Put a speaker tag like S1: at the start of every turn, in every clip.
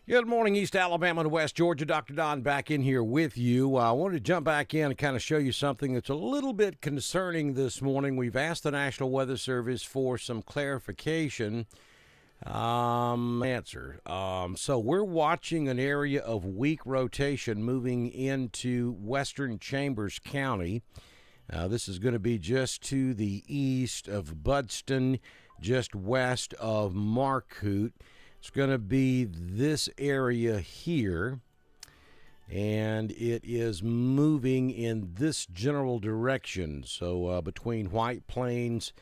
S1: Good morning, East Alabama and West Georgia. Dr. Don back in here with you. I wanted to jump back in and kind of show you something that's a little bit concerning this morning. We've asked the National Weather Service for some clarification. So we're watching an area of weak rotation moving into western Chambers County. This is going to be just to the east of Budston, just west of Marcoot. It's going to be this area here, and it is moving in this general direction. So between White Plains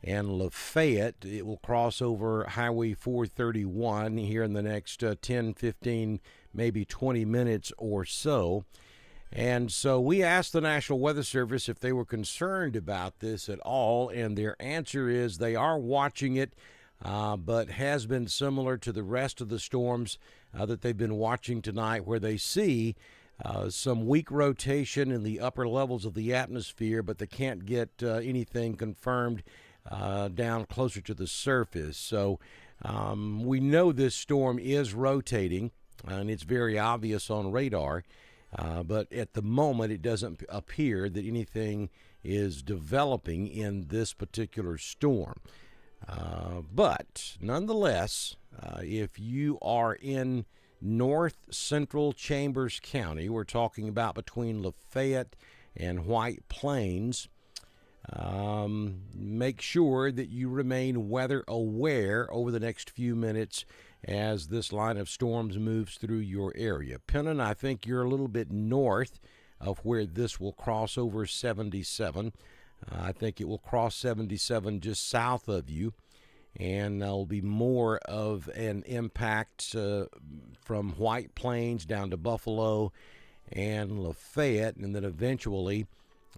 S1: and Lafayette, it will cross over Highway 431 here in the next 10, 15, maybe 20 minutes or so. And so we asked the National Weather Service if they were concerned about this at all, and their answer is they are watching it. But has been similar to the rest of the storms that they've been watching tonight, where they see some weak rotation in the upper levels of the atmosphere, but they can't get anything confirmed down closer to the surface. So we know this storm is rotating, and it's very obvious on radar, but at the moment it doesn't appear that anything is developing in this particular storm. But nonetheless, if you are in north central Chambers County, we're talking about between Lafayette and White Plains, make sure that you remain weather aware over the next few minutes as this line of storms moves through your area. Pennon, I think you're a little bit north of where this will cross over 77. I think it will cross 77 just south of you, and there'll be more of an impact from White Plains down to Buffalo and Lafayette, and then eventually,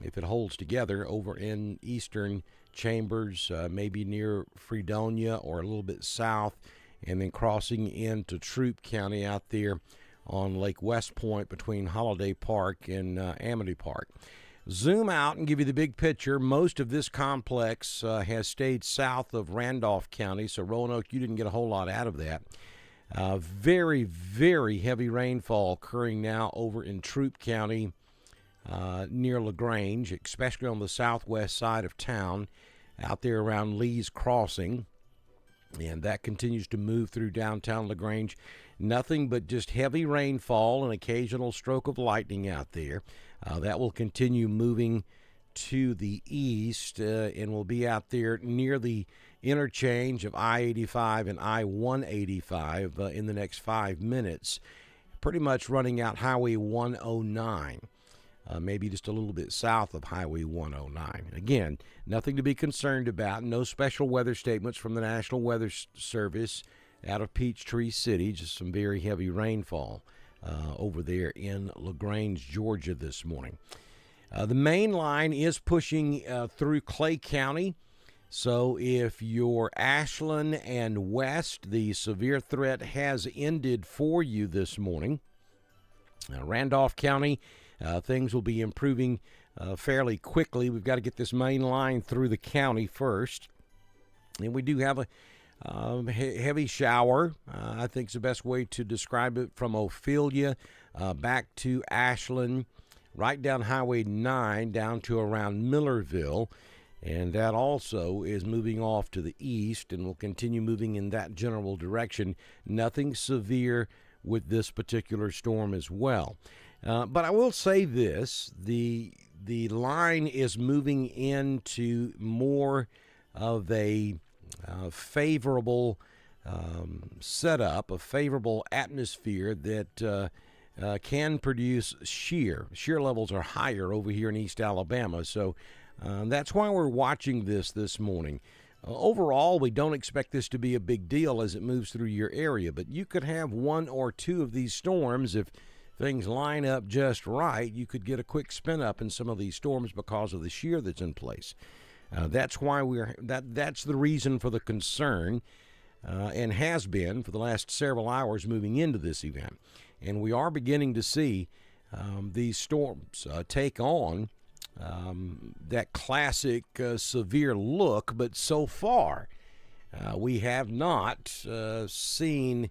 S1: if it holds together, over in eastern Chambers, maybe near Fredonia or a little bit south, and then crossing into Troup County out there on Lake West Point between Holiday Park and Amity Park. Zoom out and give you the big picture. Most of this complex has stayed south of Randolph County, so Roanoke, you didn't get a whole lot out of that. Very, very heavy rainfall occurring now over in Troup County near LaGrange, especially on the southwest side of town, out there around Lee's Crossing. And that continues to move through downtown LaGrange. Nothing but just heavy rainfall and occasional stroke of lightning out there. That will continue moving to the east and will be out there near the interchange of I-85 and I-185 in the next 5 minutes, pretty much running out Highway 109. Maybe just a little bit south of Highway 109. Again, nothing to be concerned about. No special weather statements from the National Weather Service out of Peachtree City. Just some very heavy rainfall over there in LaGrange, Georgia this morning. The main line is pushing through Clay County. So if you're Ashland and west, the severe threat has ended for you this morning. Randolph County, things will be improving fairly quickly. We've got to get this main line through the county first. And we do have a heavy shower, I think is the best way to describe it, from Ophelia back to Ashland, right down Highway 9 down to around Millerville. And that also is moving off to the east and will continue moving in that general direction. Nothing severe with this particular storm as well. But I will say this, the line is moving into more of a favorable setup, a favorable atmosphere that can produce shear. Shear levels are higher over here in East Alabama, so that's why we're watching this morning. Overall, we don't expect this to be a big deal as it moves through your area, but you could have one or two of these storms. If things line up just right, you could get a quick spin up in some of these storms because of the shear that's in place. That's why that's the reason for the concern, and has been for the last several hours moving into this event. And we are beginning to see these storms take on that classic severe look, but so far We have not seen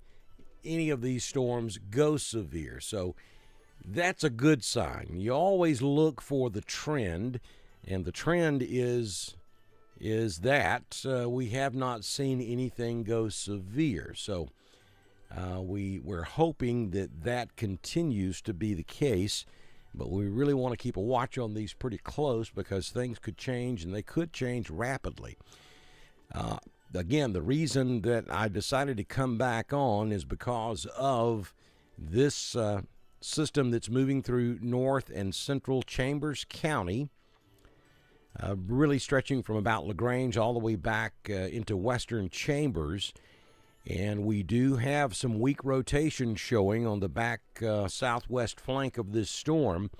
S1: any of these storms go severe, so that's a good sign. You always look for the trend, and the trend is that we have not seen anything go severe. So we're hoping that continues to be the case, but we really want to keep a watch on these pretty close because things could change, and they could change rapidly. Again, the reason that I decided to come back on is because of this system that's moving through north and central Chambers County, really stretching from about LaGrange all the way back into western Chambers. And we do have some weak rotation showing on the back southwest flank of this storm,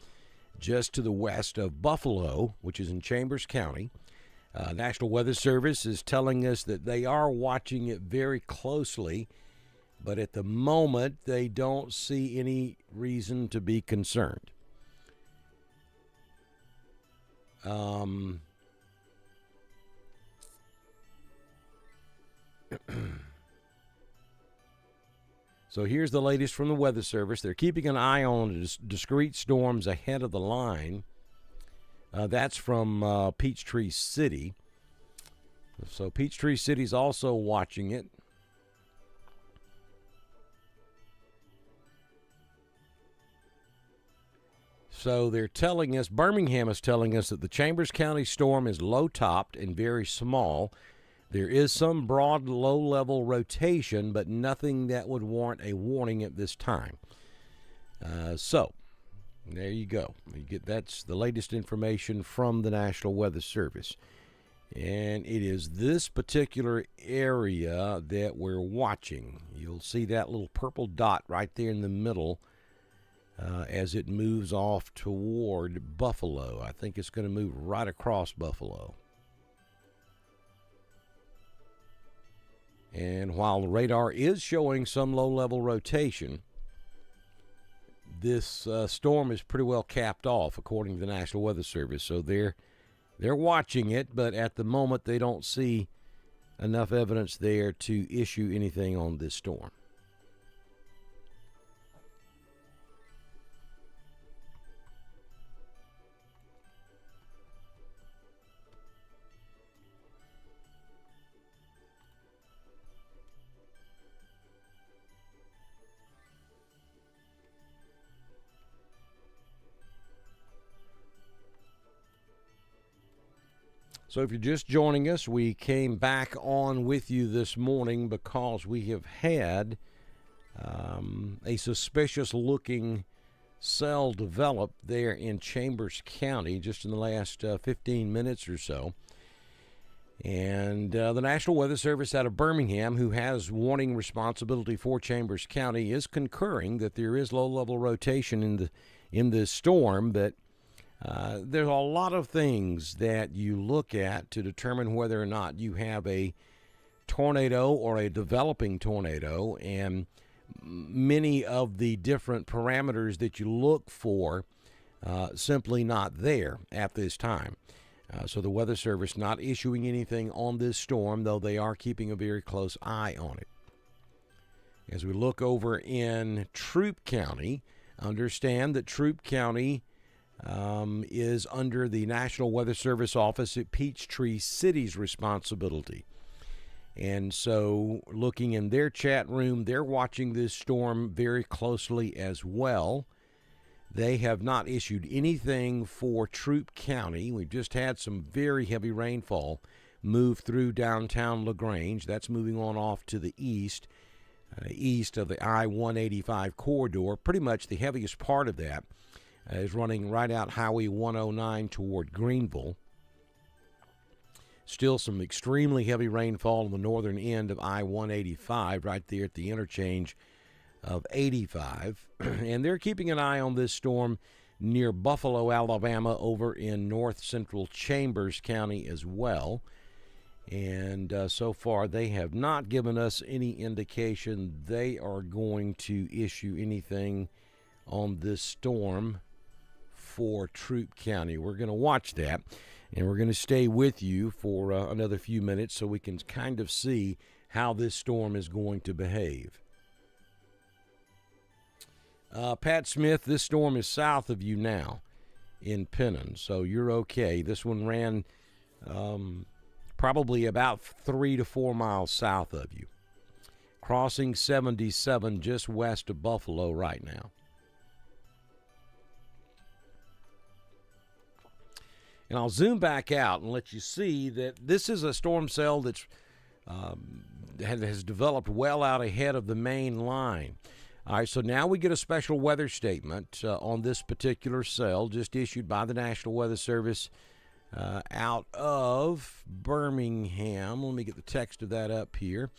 S1: just to the west of Buffalo, which is in Chambers County. National Weather Service is telling us that they are watching it very closely, but at the moment they don't see any reason to be concerned. So here's the latest from the Weather Service. They're keeping an eye on discrete storms ahead of the line. That's from Peachtree City. So Peachtree City's also watching it. So they're telling us, Birmingham is telling us that the Chambers County storm is low-topped and very small. There is some broad low-level rotation, but nothing that would warrant a warning at this time. So there you go. That's the latest information from the National Weather Service. And it is this particular area that we're watching. You'll see that little purple dot right there in the middle as it moves off toward Buffalo. I think it's going to move right across Buffalo. And while the radar is showing some low-level rotation, this storm is pretty well capped off, according to the National Weather Service. So they're watching it, but at the moment they don't see enough evidence there to issue anything on this storm. So if you're just joining us, we came back on with you this morning because we have had a suspicious-looking cell develop there in Chambers County just in the last 15 minutes or so. And the National Weather Service out of Birmingham, who has warning responsibility for Chambers County, is concurring that there is low-level rotation in this storm, but there's a lot of things that you look at to determine whether or not you have a tornado or a developing tornado, and many of the different parameters that you look for simply not there at this time. So the Weather Service not issuing anything on this storm, though they are keeping a very close eye on it. As we look over in Troup County, understand that Troup County is under the National Weather Service office at Peachtree City's responsibility. And so looking in their chat room, they're watching this storm very closely as well. They have not issued anything for Troup County. We've just had some very heavy rainfall move through downtown LaGrange. That's moving on off to the east of the I-185 corridor. Pretty much the heaviest part of that is running right out Highway 109 toward Greenville. Still some extremely heavy rainfall on the northern end of I-185 right there at the interchange of 85. And they're keeping an eye on this storm near Buffalo, Alabama, over in north central Chambers County as well. And so far they have not given us any indication they are going to issue anything on this storm for Troup County. We're going to watch that, and we're going to stay with you for another few minutes so we can kind of see how this storm is going to behave. Pat Smith, this storm is south of you now in Pennon, so you're okay. This one ran probably about 3 to 4 miles south of you, crossing 77 just west of Buffalo right now. And I'll zoom back out and let you see that this is a storm cell that's has developed well out ahead of the main line. All right, so now we get a special weather statement on this particular cell, just issued by the National Weather Service out of Birmingham. Let me get the text of that up here.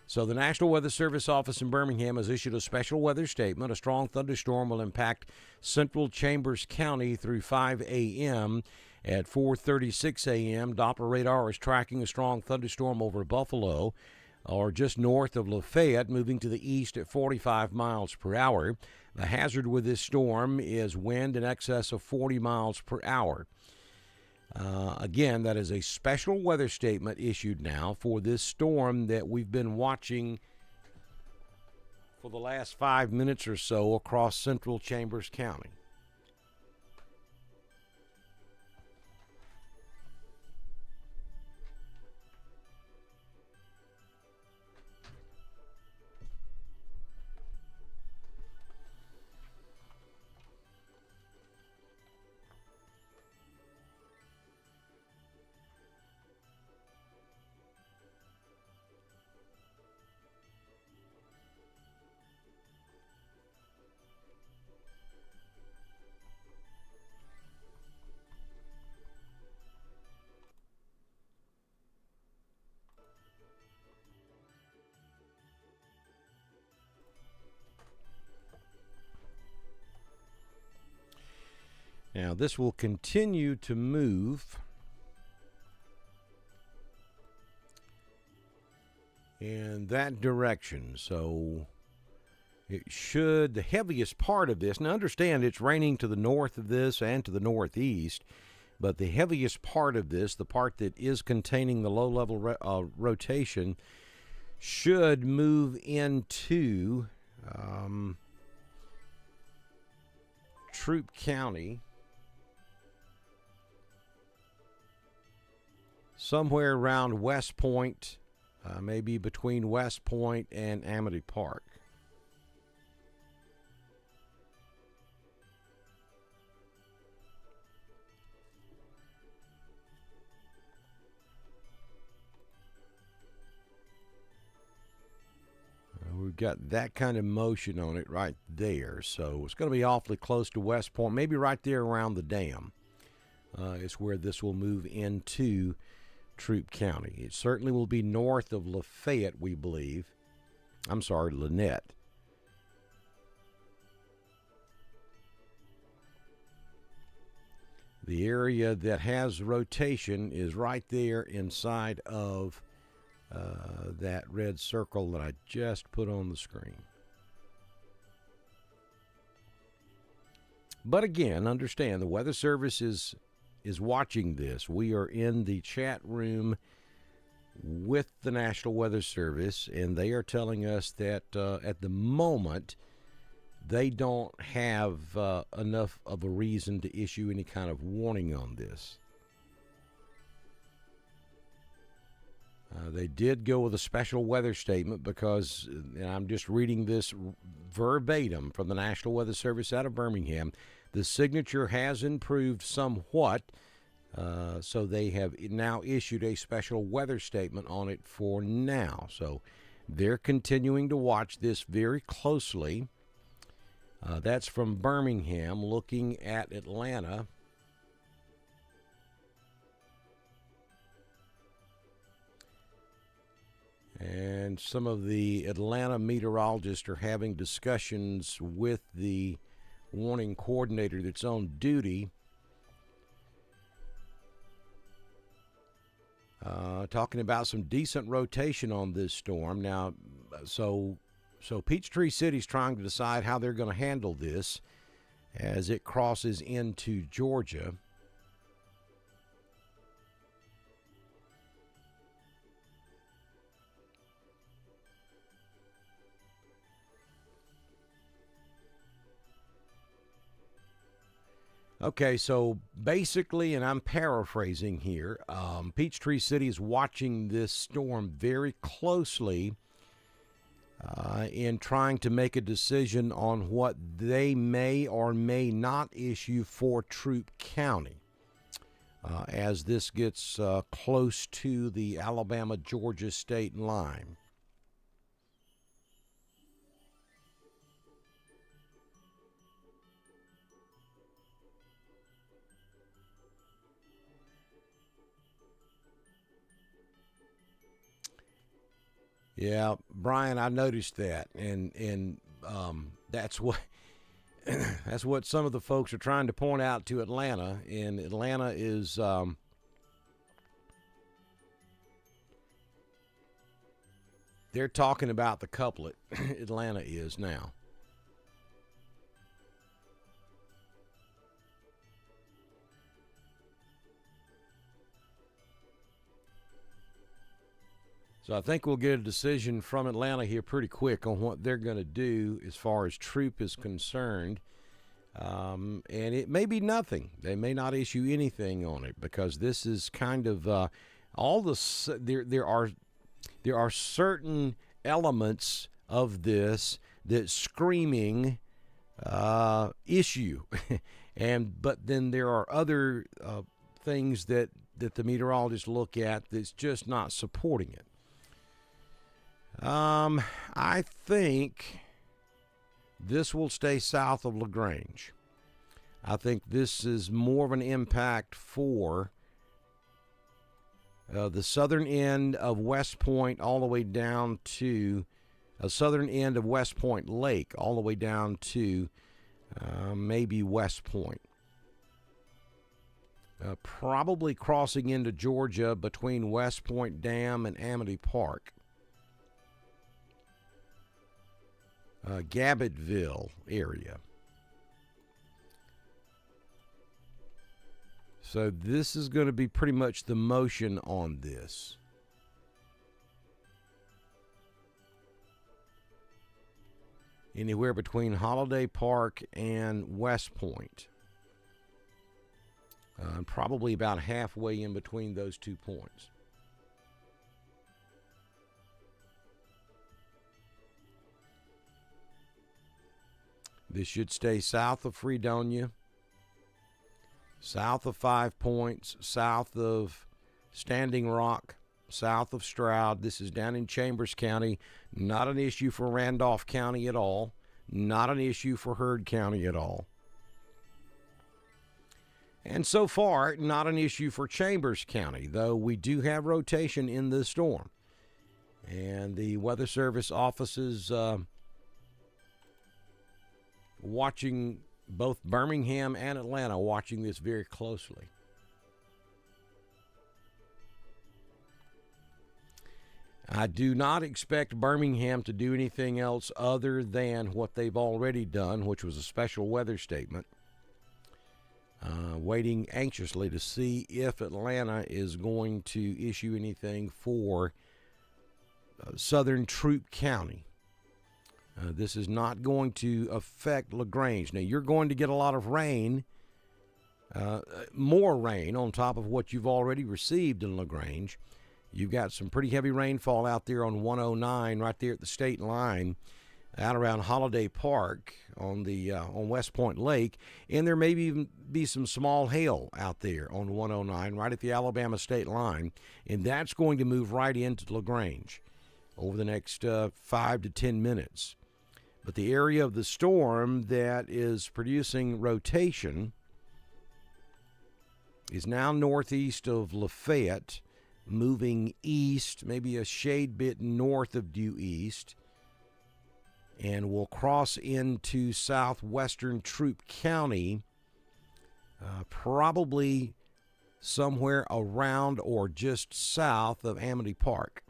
S1: So the National Weather Service office in Birmingham has issued a special weather statement. A strong thunderstorm will impact central Chambers County through 5 a.m. At 4:36 a.m., Doppler radar is tracking a strong thunderstorm over Buffalo, or just north of Lafayette, moving to the east at 45 miles per hour. The hazard with this storm is wind in excess of 40 miles per hour. Again, that is a special weather statement issued now for this storm that we've been watching for the last 5 minutes or so across central Chambers County. Now, this will continue to move in that direction. So it should, the heaviest part of this, now understand it's raining to the north of this and to the northeast, but the heaviest part of this, the part that is containing the low-level rotation, should move into Troup County somewhere around West Point, maybe between West Point and Amity Park. We've got that kind of motion on it right there, so it's going to be awfully close to West Point, maybe right there around the dam is where this will move into Troup County. It certainly will be north of Lafayette, we believe. I'm sorry, Lynette. The area that has rotation is right there inside of that red circle that I just put on the screen. But again, understand the Weather Service is watching this. We are in the chat room with the National Weather Service, and they are telling us that at the moment they don't have enough of a reason to issue any kind of warning on this. They did go with a special weather statement because, and I'm just reading this verbatim from the National Weather Service out of Birmingham, the signature has improved somewhat, so they have now issued a special weather statement on it for now. So they're continuing to watch this very closely. That's from Birmingham, looking at Atlanta. And some of the Atlanta meteorologists are having discussions with the warning coordinator that's on duty, talking about some decent rotation on this storm. Now, so Peachtree City's trying to decide how they're going to handle this. as it crosses into Georgia. Okay, so basically, and I'm paraphrasing here, Peachtree City is watching this storm very closely in trying to make a decision on what they may or may not issue for Troup County as this gets close to the Alabama-Georgia state line. Yeah, Brian, I noticed that, and that's what that's what some of the folks are trying to point out to Atlanta. And Atlanta is they're talking about the couplet. Atlanta is now. So I think we'll get a decision from Atlanta here pretty quick on what they're going to do as far as Troup is concerned. And it may be nothing. They may not issue anything on it because this is kind of all the there are certain elements of this that screaming issue, but then there are other things that the meteorologists look at that's just not supporting it. I think this will stay south of LaGrange. I think this is more of an impact for the southern end of West Point all the way down to southern end of West Point Lake all the way down to maybe West Point. Probably crossing into Georgia between West Point Dam and Amity Park. Gabbettville area. So this is going to be pretty much the motion on this. Anywhere between Holiday Park and West Point. Probably about halfway in between those 2 points. This should stay south of Fredonia, south of 5 Points, south of Standing Rock, south of Stroud. This is down in Chambers County. Not an issue for Randolph County at all. Not an issue for Heard County at all. And so far, not an issue for Chambers County, though we do have rotation in this storm. And the Weather Service offices watching both Birmingham and Atlanta, watching this very closely. I do not expect Birmingham to do anything else other than what they've already done, which was a special weather statement. Waiting anxiously to see if Atlanta is going to issue anything for southern Troup County. This is not going to affect LaGrange. Now, you're going to get a lot of rain, more rain on top of what you've already received in LaGrange. You've got some pretty heavy rainfall out there on 109 right there at the state line out around Holiday Park on the on West Point Lake, and there may even be some small hail out there on 109 right at the Alabama state line, and that's going to move right into LaGrange over the next 5 to 10 minutes. But the area of the storm that is producing rotation is now northeast of Lafayette, moving east, maybe a shade bit north of due east, and will cross into southwestern Troup County, probably somewhere around or just south of Amity Park.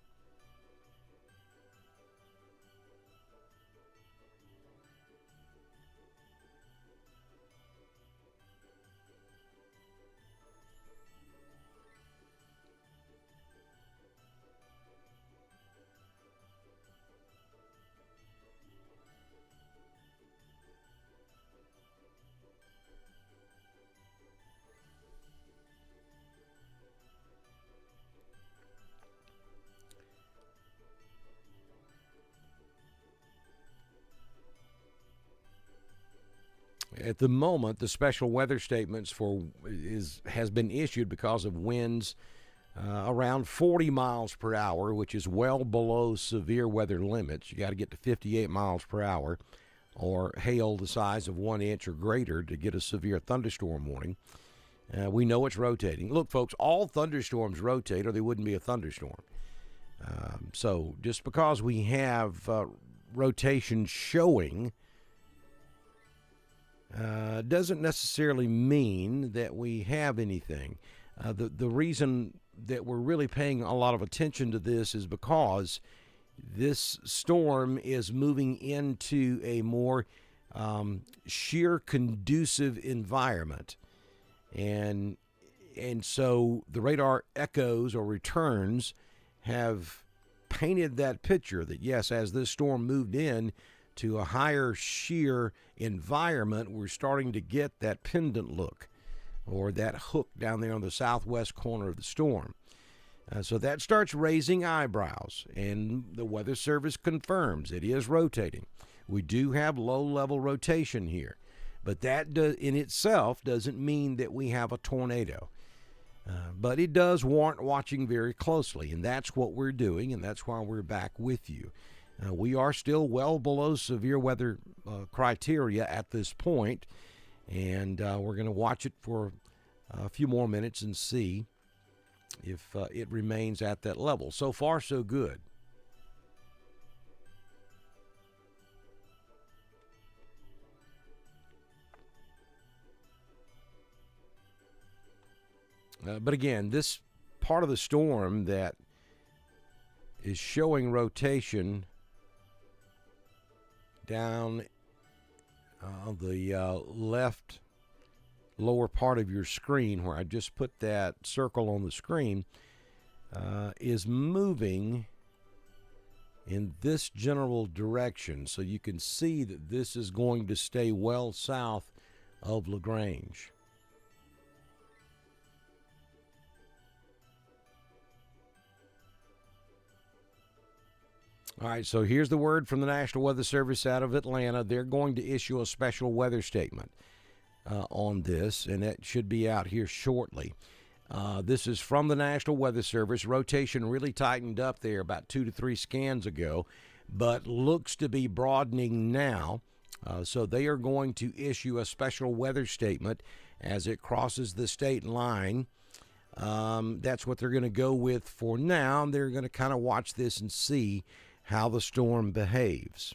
S1: At the moment, the special weather statements has been issued because of winds around 40 miles per hour, which is well below severe weather limits. You got to get to 58 miles per hour, or hail the size of 1 inch or greater to get a severe thunderstorm warning. We know it's rotating. Look, folks, all thunderstorms rotate, or they wouldn't be a thunderstorm. So just because we have rotation showing doesn't necessarily mean that we have anything. The reason that we're really paying a lot of attention to this is because this storm is moving into a more shear conducive environment. And so the radar echoes or returns have painted that picture that, yes, as this storm moved in to a higher shear environment, we're starting to get that pendant look, or that hook down there on the southwest corner of the storm. So that starts raising eyebrows, and the Weather Service confirms it is rotating. We do have low-level rotation here, but that in itself doesn't mean that we have a tornado. But it does warrant watching very closely, and that's what we're doing, and that's why we're back with you. We are still well below severe weather criteria at this point, and we're going to watch it for a few more minutes and see if it remains at that level. So far, so good. But again, this part of the storm that is showing rotation down the left lower part of your screen, where I just put that circle on the screen, is moving in this general direction. So you can see that this is going to stay well south of LaGrange. All right, so here's the word from the National Weather Service out of Atlanta. They're going to issue a special weather statement on this, and that should be out here shortly. This is from the National Weather Service. Rotation really tightened up there about 2 to 3 scans ago, but looks to be broadening now. So they are going to issue a special weather statement as it crosses the state line. That's what they're going to go with for now. They're going to kind of watch this and see how the storm behaves.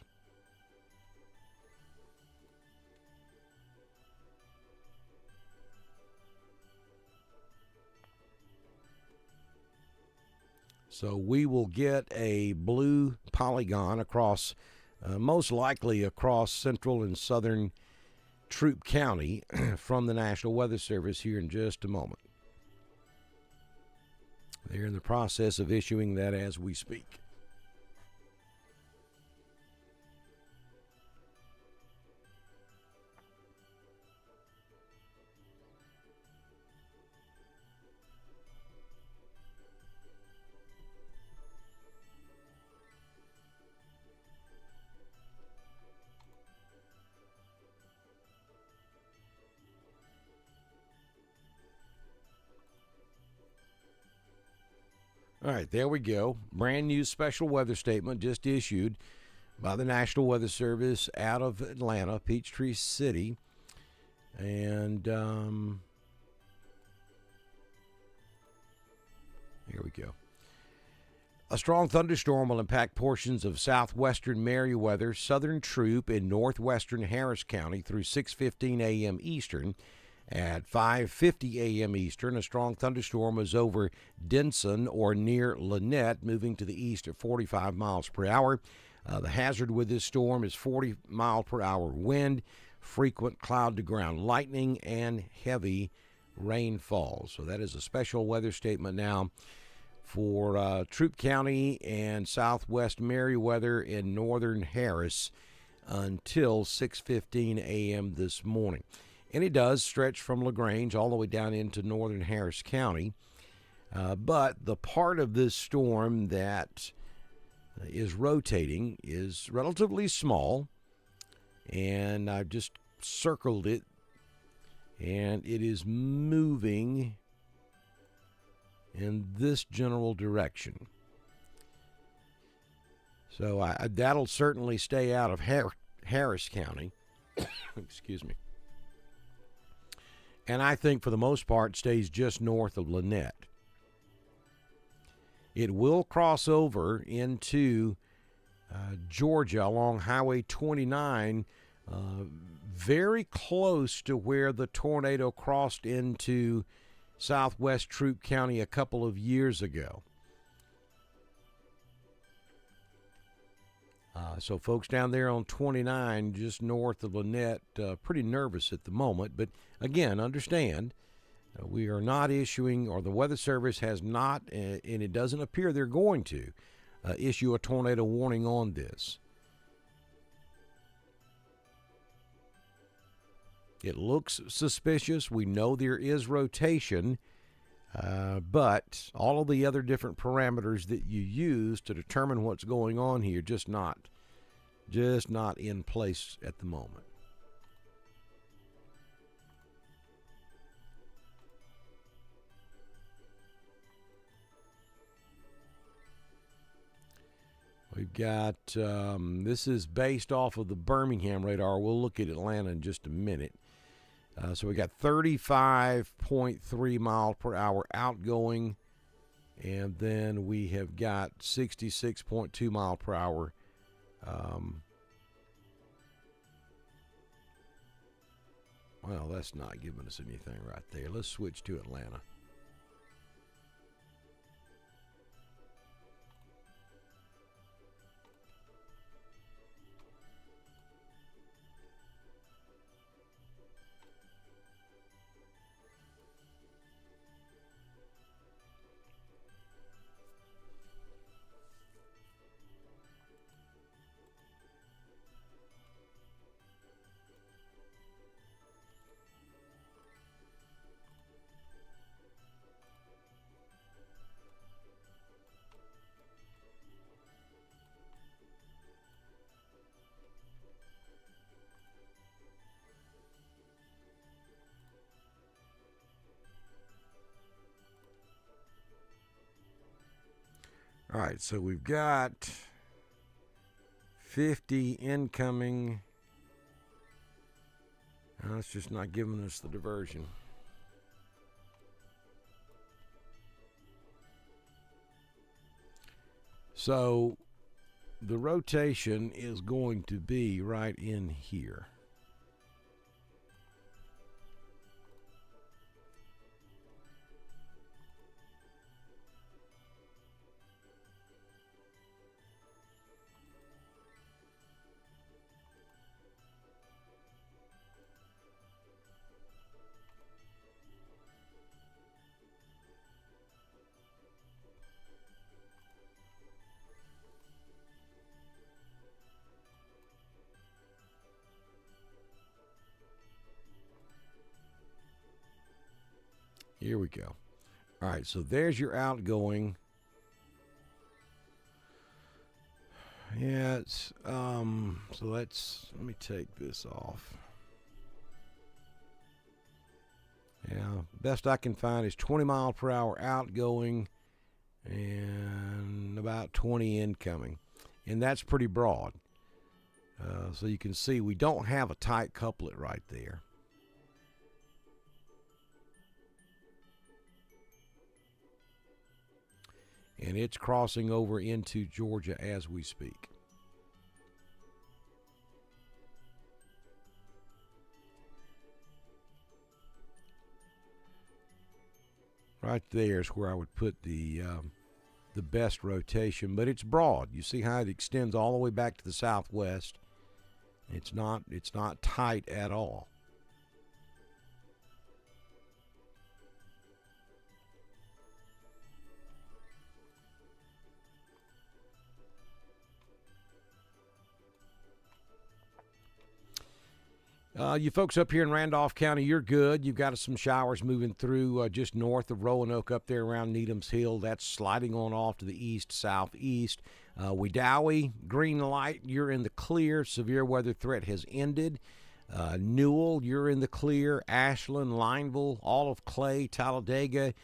S1: So we will get a blue polygon across, most likely across central and southern Troup County from the National Weather Service here in just a moment. They're in the process of issuing that as we speak. All right, there we go. Brand new special weather statement just issued by the National Weather Service out of Atlanta, Peachtree City. And here we go. A strong thunderstorm will impact portions of southwestern Meriwether, southern Troup, and northwestern Harris County through 6:15 a.m. Eastern. At 5:50 a.m. Eastern, a strong thunderstorm is over Denson or near Lynette, moving to the east at 45 miles per hour. The hazard with this storm is 40 mile per hour wind, frequent cloud-to-ground lightning, and heavy rainfall. So that is a special weather statement now for Troup County and southwest Meriwether and northern Harris until 6:15 a.m. this morning. And it does stretch from LaGrange all the way down into northern Harris County. But the part of this storm that is rotating is relatively small. And I've just circled it, and it is moving in this general direction. So that'll certainly stay out of Harris County. Excuse me. And I think for the most part stays just north of Lanett. It will cross over into Georgia along Highway 29, very close to where the tornado crossed into southwest Troup County a couple of years ago. So folks down there on 29, just north of Lanett, pretty nervous at the moment. But again, understand, we are not issuing, or the Weather Service has not, and it doesn't appear they're going to, issue a tornado warning on this. It looks suspicious. We know there is rotation, but all of the other different parameters that you use to determine what's going on here just not in place at the moment. We've got, this is based off of the Birmingham radar. We'll look at Atlanta in just a minute. So we got 35.3 mile per hour outgoing, and then we have got 66.2 mile per hour. Well, that's not giving us anything right there. Let's switch to Atlanta. All right, so we've got 50 incoming. It's just not giving us the diversion. So the rotation is going to be right in here. Here we go. All right, so there's your outgoing. Yeah, it's so let me take this off. Yeah, best I can find is 20 mile per hour outgoing and about 20 incoming. And that's pretty broad. So you can see we don't have a tight couplet right there. And it's crossing over into Georgia as we speak. Right there is where I would put the best rotation, but it's broad. You see how it extends all the way back to the southwest. It's not tight at all. You folks up here in Randolph County, you're good. You've got some showers moving through just north of Roanoke up there around Needham's Hill. That's sliding on off to the east, southeast. Wedowee, green light. You're in the clear. Severe weather threat has ended. Newell, you're in the clear. Ashland, Lineville, all of Clay, Talladega,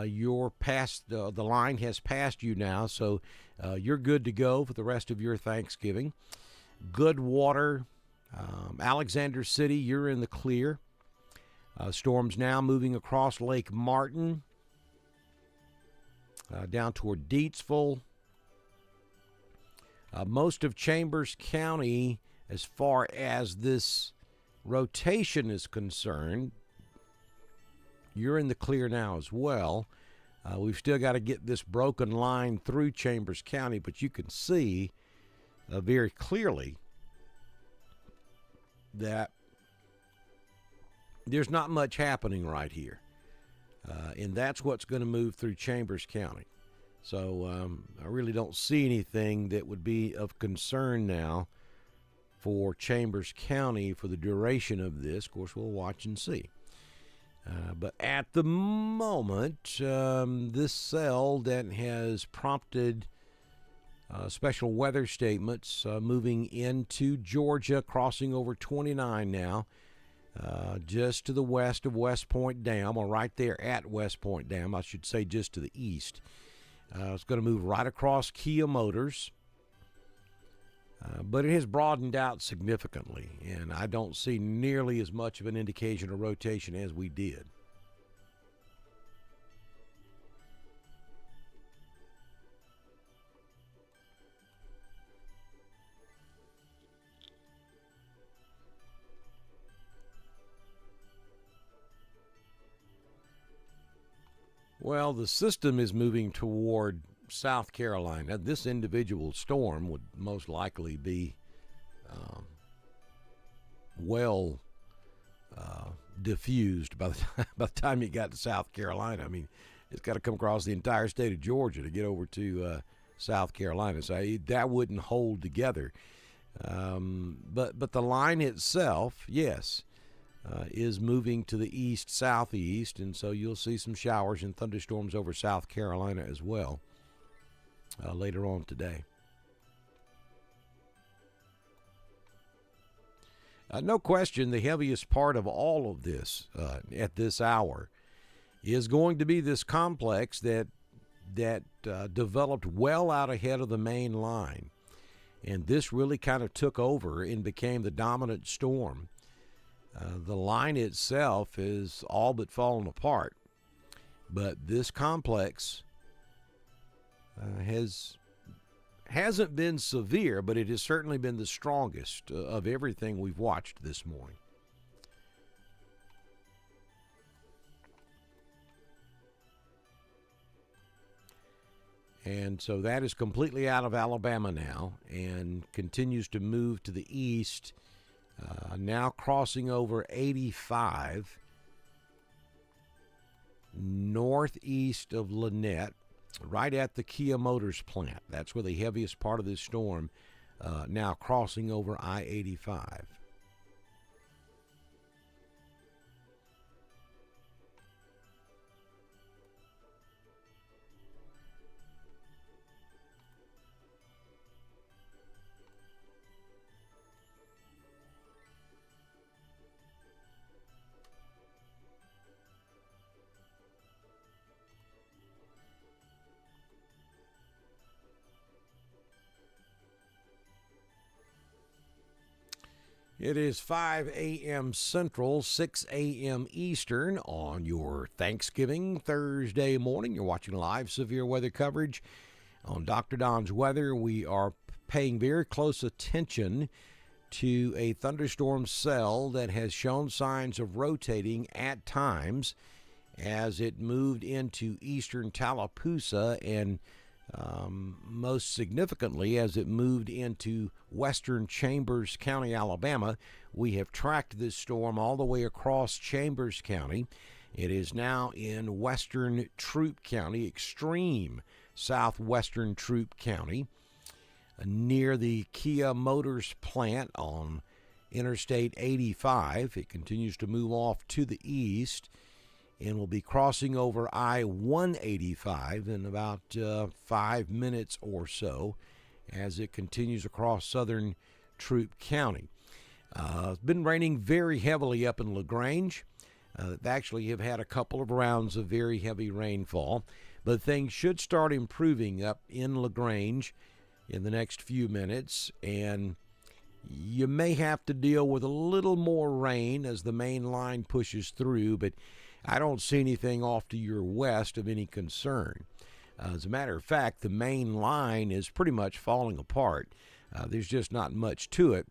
S1: you're past the line has passed you now, so you're good to go for the rest of your Thanksgiving. Goodwater, Alexander City, you're in the clear. Storms now moving across Lake Martin, down toward Deatsville. Most of Chambers County, as far as this rotation is concerned, you're in the clear now as well. We've still got to get this broken line through Chambers County, but you can see very clearly that there's not much happening right here. And that's what's going to move through Chambers County. So I really don't see anything that would be of concern now for Chambers County for the duration of this. Of course, we'll watch and see. But at the moment, this cell that has prompted special weather statements moving into Georgia, crossing over 29 now, just to the west of West Point Dam, or right there at West Point Dam, I should say just to the east. It's going to move right across Kia Motors, but it has broadened out significantly, and I don't see nearly as much of an indication of rotation as we did. Well, the system is moving toward South Carolina. This individual storm would most likely be well diffused by the time it got to South Carolina. I mean, it's got to come across the entire state of Georgia to get over to South Carolina. So that wouldn't hold together. But the line itself, yes, is moving to the east-southeast, and so you'll see some showers and thunderstorms over South Carolina as well later on today. No question, the heaviest part of all of this at this hour is going to be this complex that developed well out ahead of the main line, and this really kind of took over and became the dominant storm. The line itself is all but fallen apart, but this complex hasn't been severe, but it has certainly been the strongest of everything we've watched this morning. And so that is completely out of Alabama now and continues to move to the east. Now crossing over 85 northeast of Lynette, right at the Kia Motors plant. That's where the heaviest part of this storm now crossing over I-85. It is 5 a.m. Central, 6 a.m. Eastern on your Thanksgiving Thursday morning. You're watching live severe weather coverage on Dr. Don's Weather. We are paying very close attention to a thunderstorm cell that has shown signs of rotating at times as it moved into eastern Tallapoosa and most significantly, as it moved into western Chambers County, Alabama. We have tracked this storm all the way across Chambers County. It is now in western Troup County, extreme southwestern Troup County, near the Kia Motors plant on Interstate 85. It continues to move off to the east and will be crossing over I-185 in about 5 minutes or so as it continues across southern Troup County. It's been raining very heavily up in LaGrange. Actually have had a couple of rounds of very heavy rainfall, but things should start improving up in LaGrange in the next few minutes, and you may have to deal with a little more rain as the main line pushes through, but I don't see anything off to your west of any concern. As a matter of fact, the main line is pretty much falling apart. There's just not much to it.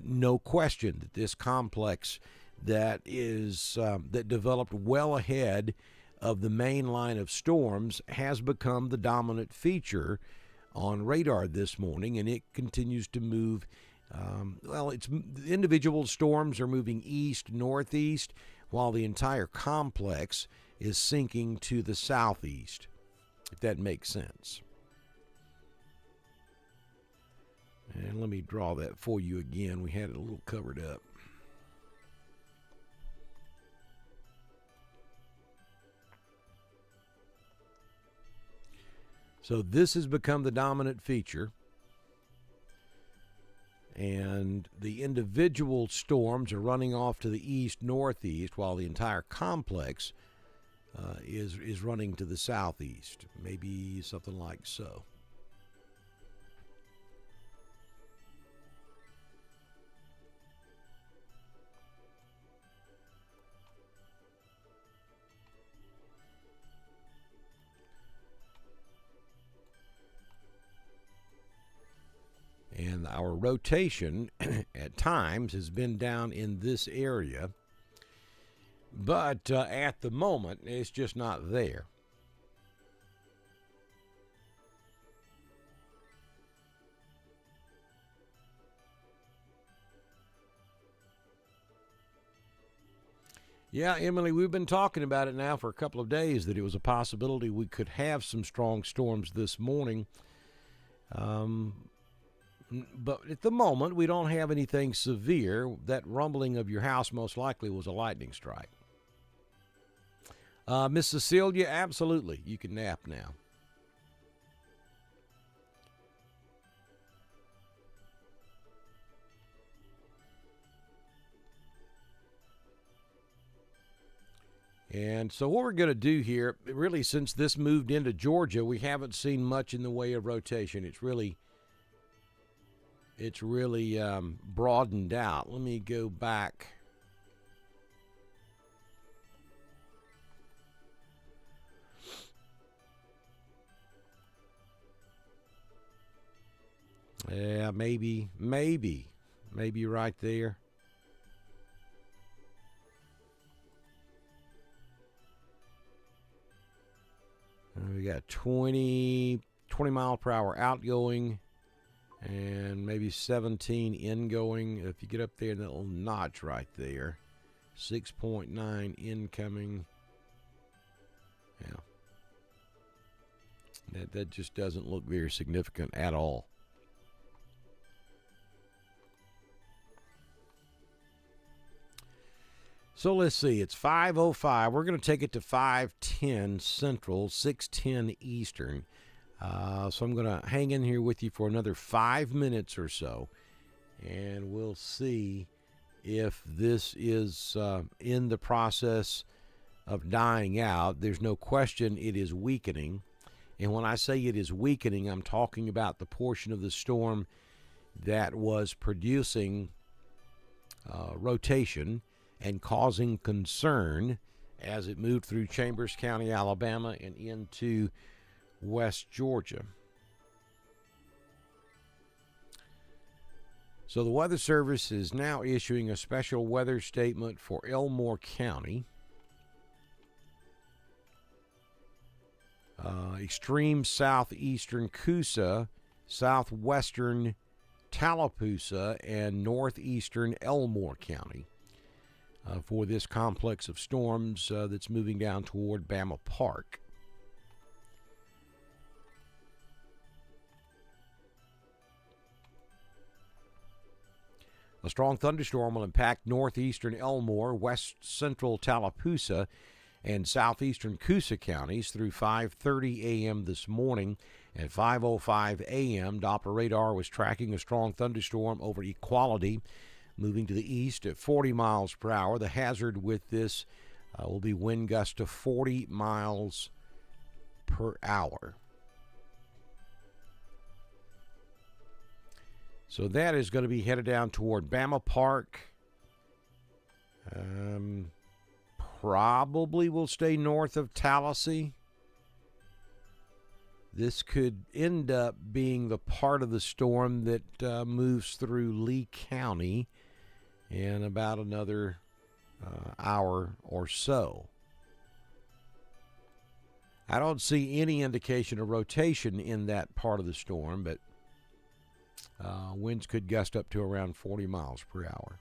S1: No question that this complex that developed well ahead of the main line of storms has become the dominant feature on radar this morning, and it continues to move. Individual storms are moving east, northeast, while the entire complex is sinking to the southeast, if that makes sense. And let me draw that for you again. We had it a little covered up. So this has become the dominant feature, and the individual storms are running off to the east-northeast, while the entire complex is running to the southeast, maybe something like so. And our rotation at times has been down in this area, but at the moment it's just not there. Yeah, Emily, we've been talking about it now for a couple of days, that it was a possibility we could have some strong storms this morning. But at the moment, we don't have anything severe. That rumbling of your house most likely was a lightning strike. Miss Cecilia, absolutely. You can nap now. And so what we're going to do here, really, since this moved into Georgia, we haven't seen much in the way of rotation. It's really broadened out. Let me go back. Yeah, maybe right there. We got 20 mile per hour outgoing, and maybe 17 ingoing. If you get up there, that little notch right there, 6.9 incoming. Yeah, that just doesn't look very significant at all. So let's see, it's 5:05. We're going to take it to 5:10 Central, 6:10 Eastern. So I'm going to hang in here with you for another 5 minutes or so, and we'll see if this is in the process of dying out. There's no question it is weakening. And when I say it is weakening, I'm talking about the portion of the storm that was producing rotation and causing concern as it moved through Chambers County, Alabama, and into West Georgia. So the Weather Service is now issuing a special weather statement for Elmore County. Extreme southeastern Coosa, southwestern Tallapoosa, and northeastern Elmore County. For this complex of storms that's moving down toward Bama Park. A strong thunderstorm will impact northeastern Elmore, west central Tallapoosa, and southeastern Coosa counties through 5:30 a.m. this morning. At 5:05 a.m., Doppler radar was tracking a strong thunderstorm over Equality, moving to the east at 40 miles per hour. The hazard with this will be wind gusts to 40 miles per hour. So that is going to be headed down toward Bama Park. Probably will stay north of Tallahassee. This could end up being the part of the storm that moves through Lee County in about another hour or so. I don't see any indication of rotation in that part of the storm, but winds could gust up to around 40 miles per hour.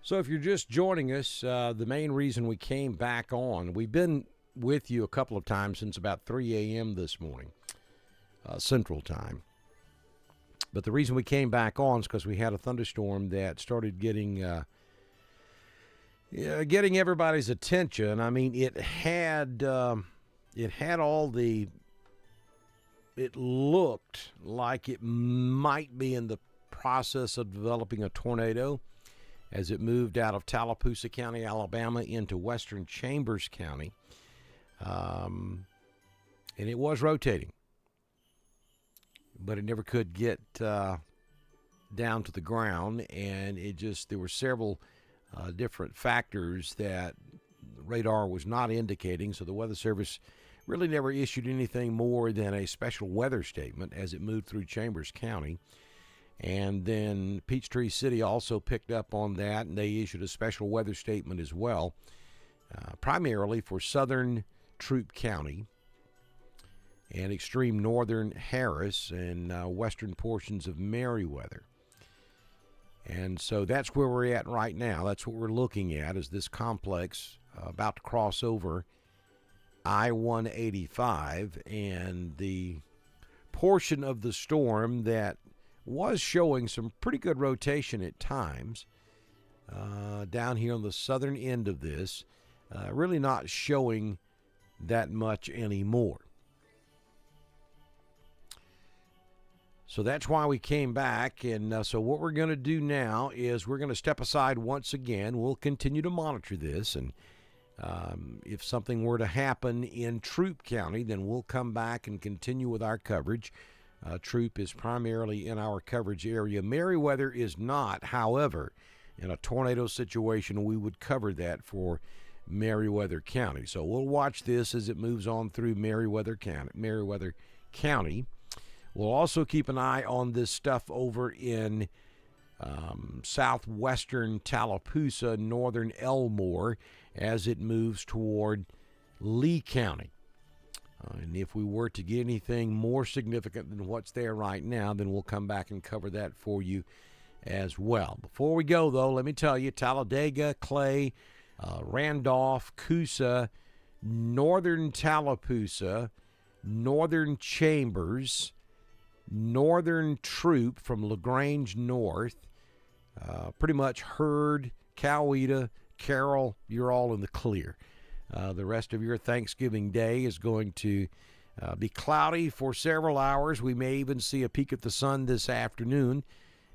S1: So if you're just joining us, the main reason we came back on, we've been with you a couple of times since about 3 a.m. this morning, Central Time. But the reason we came back on is because we had a thunderstorm that started getting everybody's attention. I mean, it looked like it might be in the process of developing a tornado as it moved out of Tallapoosa County, Alabama, into western Chambers County. And it was rotating, but it never could get down to the ground, and there were several different factors that radar was not indicating, so the Weather Service really never issued anything more than a special weather statement as it moved through Chambers County. And then Peachtree City also picked up on that, and they issued a special weather statement as well, primarily for southern Troup County and extreme northern Harris and western portions of Meriwether. And so that's where we're at right now. That's what we're looking at, is this complex about to cross over I-185, and the portion of the storm that was showing some pretty good rotation at times down here on the southern end of this, really not showing that much anymore. So that's why we came back, and so what we're going to do now is we're going to step aside once again. We'll continue to monitor this, and if something were to happen in Troup County, then we'll come back and continue with our coverage. Troup is primarily in our coverage area. Meriwether is not. However, in a tornado situation, we would cover that for Meriwether County. So we'll watch this as it moves on through Meriwether County. We'll also keep an eye on this stuff over in southwestern Tallapoosa, northern Elmore, as it moves toward Lee County. And if we were to get anything more significant than what's there right now, then we'll come back and cover that for you as well. Before we go, though, let me tell you, Talladega, Clay, Randolph, Coosa, northern Tallapoosa, northern Chambers, northern Troup from LaGrange North, pretty much Hurd, Coweta, Carroll, you're all in the clear. The rest of your Thanksgiving Day is going to be cloudy for several hours. We may even see a peek at the sun this afternoon.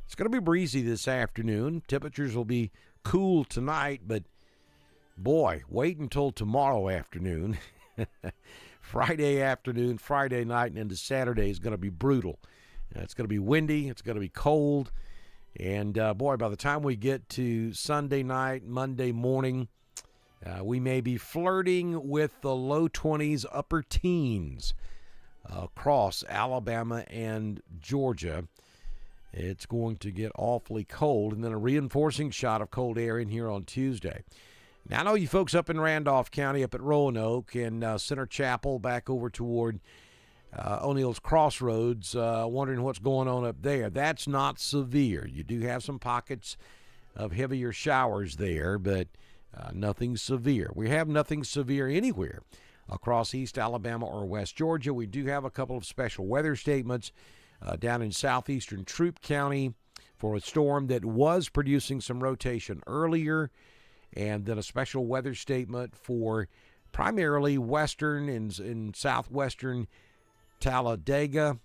S1: It's going to be breezy this afternoon. Temperatures will be cool tonight, but Boy, wait until tomorrow afternoon. Friday afternoon, Friday night, and into Saturday is going to be brutal. It's going to be windy. It's going to be cold. And, boy, by the time we get to Sunday night, Monday morning, we may be flirting with the low 20s, upper teens across Alabama and Georgia. It's going to get awfully cold, and then a reinforcing shot of cold air in here on Tuesday. Now, I know you folks up in Randolph County, up at Roanoke and Center Chapel, back over toward O'Neill's Crossroads, wondering what's going on up there. That's not severe. You do have some pockets of heavier showers there, but nothing severe. We have nothing severe anywhere across East Alabama or West Georgia. We do have a couple of special weather statements down in southeastern Troup County for a storm that was producing some rotation earlier, and then a special weather statement for primarily western and southwestern Tallapoosa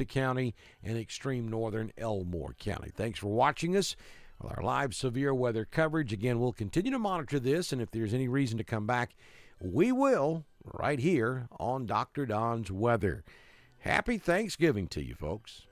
S1: County and extreme northern Elmore County. Thanks for watching us with our live severe weather coverage. Again, we'll continue to monitor this, and if there's any reason to come back, we will right here on Dr. Don's Weather. Happy Thanksgiving to you, folks.